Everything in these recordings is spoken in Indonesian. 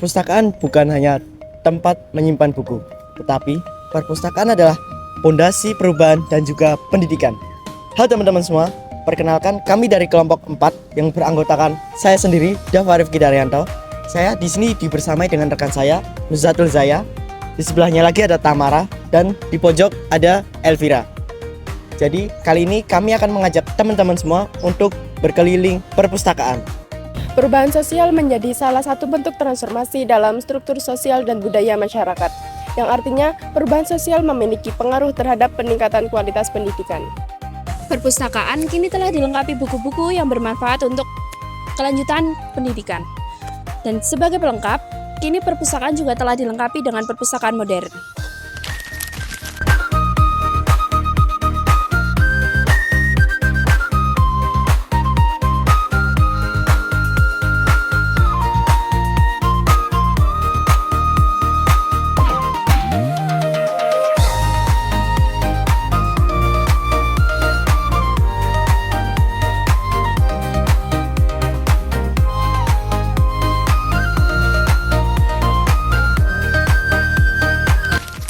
Perpustakaan bukan hanya tempat menyimpan buku, tetapi perpustakaan adalah pondasi perubahan dan juga pendidikan. Halo teman-teman semua, perkenalkan kami dari kelompok 4 yang beranggotakan saya sendiri, Dava Rifki Daryanto. Saya di sini dibersamai dengan rekan saya, Nuzatul Zaya. Di sebelahnya lagi ada Tamara dan di pojok ada Elvira. Jadi kali ini kami akan mengajak teman-teman semua untuk berkeliling perpustakaan. Perubahan sosial menjadi salah satu bentuk transformasi dalam struktur sosial dan budaya masyarakat, yang artinya perubahan sosial memiliki pengaruh terhadap peningkatan kualitas pendidikan. Perpustakaan kini telah dilengkapi buku-buku yang bermanfaat untuk kelanjutan pendidikan. Dan sebagai pelengkap, kini perpustakaan juga telah dilengkapi dengan perpustakaan modern.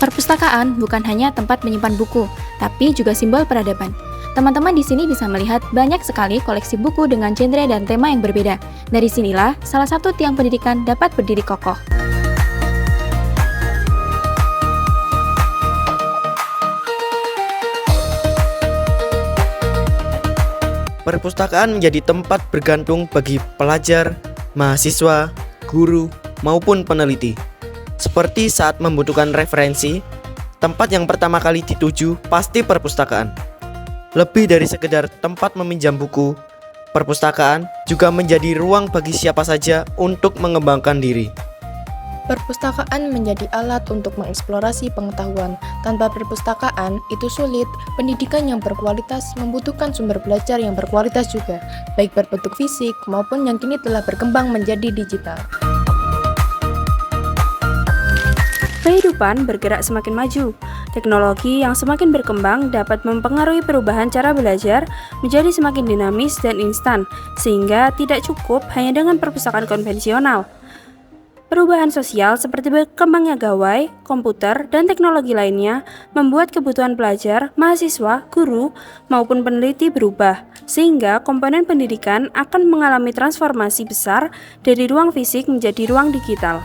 Perpustakaan bukan hanya tempat menyimpan buku, tapi juga simbol peradaban. Teman-teman di sini bisa melihat banyak sekali koleksi buku dengan genre dan tema yang berbeda. Dari sinilah salah satu tiang pendidikan dapat berdiri kokoh. Perpustakaan menjadi tempat bergantung bagi pelajar, mahasiswa, guru, maupun peneliti. Seperti saat membutuhkan referensi, tempat yang pertama kali dituju pasti perpustakaan. Lebih dari sekedar tempat meminjam buku, perpustakaan juga menjadi ruang bagi siapa saja untuk mengembangkan diri. Perpustakaan menjadi alat untuk mengeksplorasi pengetahuan. Tanpa perpustakaan, itu sulit. Pendidikan yang berkualitas membutuhkan sumber belajar yang berkualitas juga, baik berbentuk fisik maupun yang kini telah berkembang menjadi digital. Kehidupan bergerak semakin maju. Teknologi yang semakin berkembang dapat mempengaruhi perubahan cara belajar menjadi semakin dinamis dan instan, sehingga tidak cukup hanya dengan perpustakaan konvensional. Perubahan sosial seperti berkembangnya gawai, komputer, dan teknologi lainnya membuat kebutuhan pelajar, mahasiswa, guru, maupun peneliti berubah, sehingga komponen pendidikan akan mengalami transformasi besar dari ruang fisik menjadi ruang digital.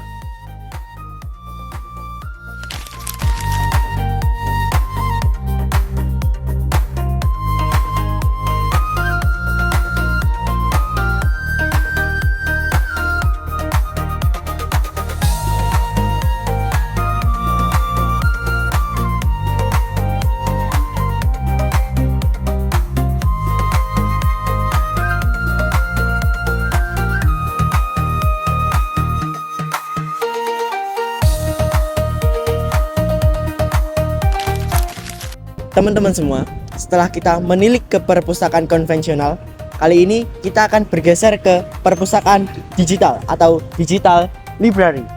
Teman-teman semua, setelah kita menilik ke perpustakaan konvensional, kali ini kita akan bergeser ke perpustakaan digital atau digital library.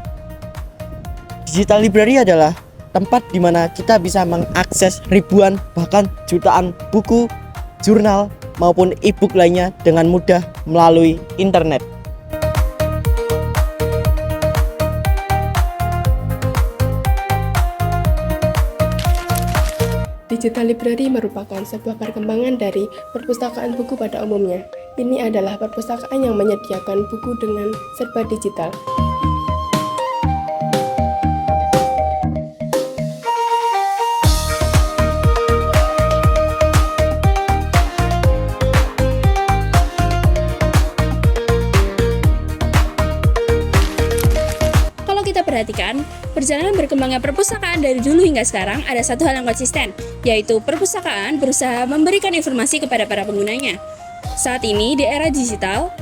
Digital library adalah tempat di mana kita bisa mengakses ribuan bahkan jutaan buku, jurnal maupun e-book lainnya dengan mudah melalui internet. Digital library merupakan sebuah perkembangan dari perpustakaan buku pada umumnya. Ini adalah perpustakaan yang menyediakan buku dengan serba digital. Perhatikan, perjalanan berkembangnya perpustakaan dari dulu hingga sekarang ada satu hal yang konsisten, yaitu perpustakaan berusaha memberikan informasi kepada para penggunanya. Saat ini, di era digital,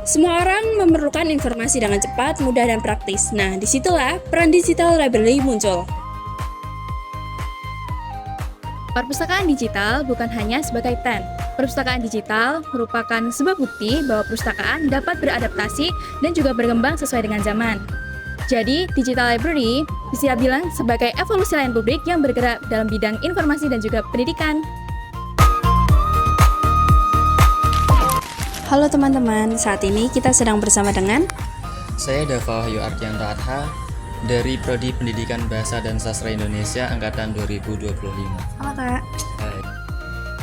semua orang memerlukan informasi dengan cepat, mudah, dan praktis. Nah, disitulah peran digital library muncul. Perpustakaan digital bukan hanya sebagai tren. Perpustakaan digital merupakan sebuah bukti bahwa perpustakaan dapat beradaptasi dan juga berkembang sesuai dengan zaman. Jadi, digital library bisa bilang sebagai evolusi layanan publik yang bergerak dalam bidang informasi dan juga pendidikan. Halo teman-teman, saat ini kita sedang bersama dengan Saya Dava Wahyu Ardianto Arha dari Prodi Pendidikan Bahasa dan Sastra Indonesia Angkatan 2025. Halo Kak. Hai.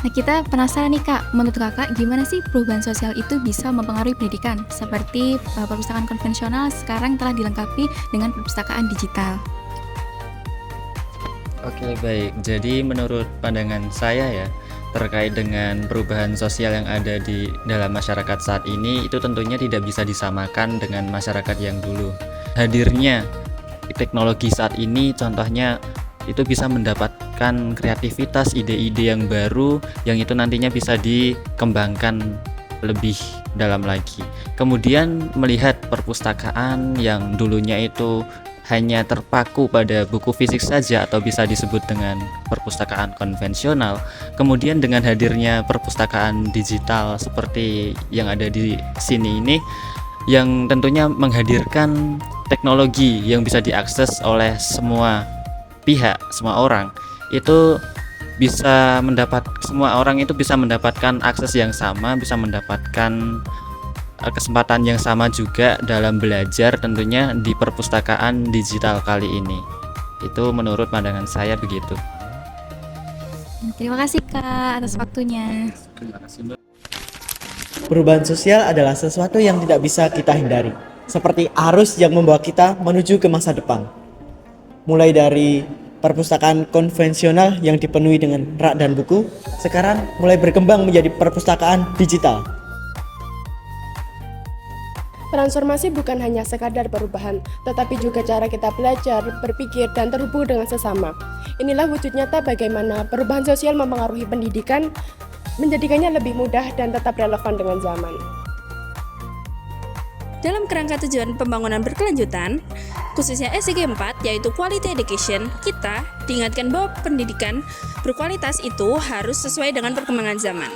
Nah, kita penasaran nih Kak, menurut Kakak gimana sih perubahan sosial itu bisa mempengaruhi pendidikan? Seperti perpustakaan konvensional sekarang telah dilengkapi dengan perpustakaan digital. Oke, baik. Jadi menurut pandangan saya ya, terkait dengan perubahan sosial yang ada di dalam masyarakat saat ini, itu tentunya tidak bisa disamakan dengan masyarakat yang dulu. Hadirnya teknologi saat ini contohnya itu bisa mendapatkan kreativitas, ide-ide yang baru yang itu nantinya bisa dikembangkan lebih dalam lagi. Kemudian melihat perpustakaan yang dulunya itu hanya terpaku pada buku fisik saja atau bisa disebut dengan perpustakaan konvensional. Kemudian dengan hadirnya perpustakaan digital seperti yang ada di sini ini, yang tentunya menghadirkan teknologi yang bisa diakses oleh semua pihak, semua orang, itu semua orang itu bisa mendapatkan akses yang sama, bisa mendapatkan kesempatan yang sama juga dalam belajar tentunya di perpustakaan digital kali ini. Itu menurut pandangan saya begitu. Terima kasih Kak atas waktunya. Terima kasih, Mbak. Perubahan sosial adalah sesuatu yang tidak bisa kita hindari, seperti arus yang membawa kita menuju ke masa depan. Mulai dari perpustakaan konvensional yang dipenuhi dengan rak dan buku, sekarang mulai berkembang menjadi perpustakaan digital. Transformasi bukan hanya sekadar perubahan, tetapi juga cara kita belajar, berpikir, dan terhubung dengan sesama. Inilah wujud nyata bagaimana perubahan sosial mempengaruhi pendidikan, menjadikannya lebih mudah dan tetap relevan dengan zaman. Dalam kerangka tujuan pembangunan berkelanjutan, khususnya SDG 4 yaitu Quality Education, kita diingatkan bahwa pendidikan berkualitas itu harus sesuai dengan perkembangan zaman.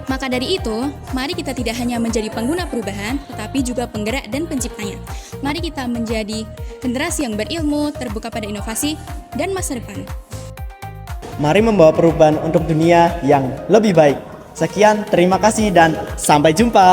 Maka dari itu, mari kita tidak hanya menjadi pengguna perubahan, tetapi juga penggerak dan penciptanya. Mari kita menjadi generasi yang berilmu, terbuka pada inovasi, dan masa depan. Mari membawa perubahan untuk dunia yang lebih baik. Sekian, terima kasih dan sampai jumpa.